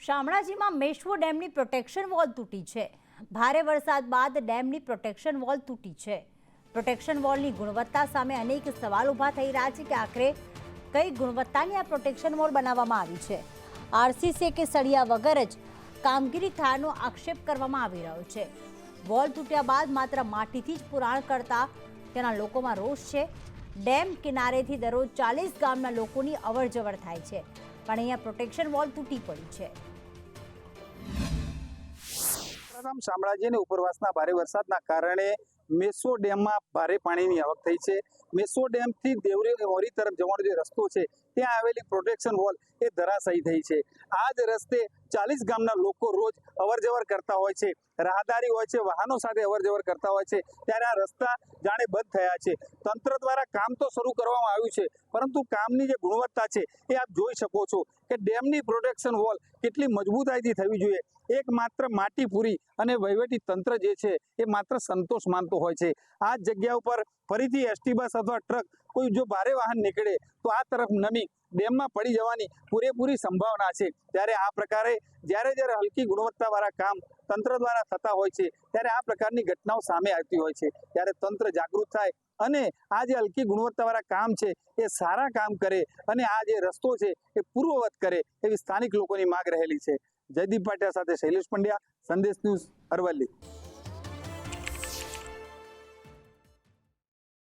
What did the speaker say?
શામળાજીમાં મેશ્વો ડેમની protection wall તૂટી છે। ભારે વરસાદ બાદ ડેમની પ્રોટેક્શન વોલ તૂટી છે। પ્રોટેક્શન વોલની ગુણવત્તા સામે અનેક સવાલ ઊભા થઈ રહ્યા છે કે આખરે કઈ ગુણવત્તાની આ પ્રોટેક્શન વોલ બનાવવામાં આવી છે। આરસીસી કે સળિયા વગર જ કામગીરી થયાનો આક્ષેપ કરવામાં આવી રહ્યો છે। વોલ તૂટ્યા બાદ માત્ર માટીથી જ પુરાણ કરતા તેના લોકોમાં રોષ છે। ડેમ કિનારેથી દરરોજ 40 ગામના લોકોની અવરજવર થાય છે, પણ અહીંયા પ્રોટેક્શન વોલ તૂટી પડી છે। શામળાજી અને ઉપરવાસના ભારે વરસાદના કારણે મેશ્વો ડેમમાં ભારે પાણીની આવક થઈ છે। મેશ્વો ડેમથી દેવરી ઓરી તરફ જવાનો જે રસ્તો છે ત્યાં આવેલી પ્રોટેક્શન વોલ એ ધરાશાયી થઈ છે। આ જ રસ્તે 40 ગામના લોકો રોજ અવરજવર કરતા હોય છે, રાહદારી હોય છે, વાહનો સાથે અવરજવર કરતા હોય છે, ત્યારે આ રસ્તા જાણે બંધ થયા છે। તંત્ર દ્વારા કામ તો શરૂ કરવામાં આવ્યું છે, પરંતુ કામની જે ગુણવત્તા છે એ આપ જોઈ શકો છો કે ડેમની પ્રોટેક્શન વોલ કેટલી મજબૂતાઈથી થવી જોઈએ। એક માત્ર માટી પૂરી અને વહીવટી તંત્ર જે છે એ માત્ર સંતોષ માનતો હોય છે। આ જગ્યા ઉપર ફરીથી એસટી બસ અથવા ટ્રક કોઈ જો ભારે વાહન નીકળે તો આ તરફ નમી ડેમમાં પડી જવાની પૂરેપૂરી સંભાવના છે। ત્યારે આ પ્રકારે જ્યારે હલકી ગુણવત્તાવાળા કામ તંત્ર દ્વારા થતા હોય છે ત્યારે આ પ્રકારની ઘટનાઓ સામે આવતી હોય છે। ત્યારે તંત્ર જાગૃત થાય અને આ જે હલકી ગુણવત્તાવાળા કામ છે એ સારા કામ કરે અને આ જે રસ્તો છે એ પૂર્વવત કરે એવી સ્થાનિક લોકોની માંગ રહેલી છે। જયદીપ પાટિયા સાથે શૈલેષ પંડ્યા, સંદેશ ન્યૂઝ, અરવલ્લી।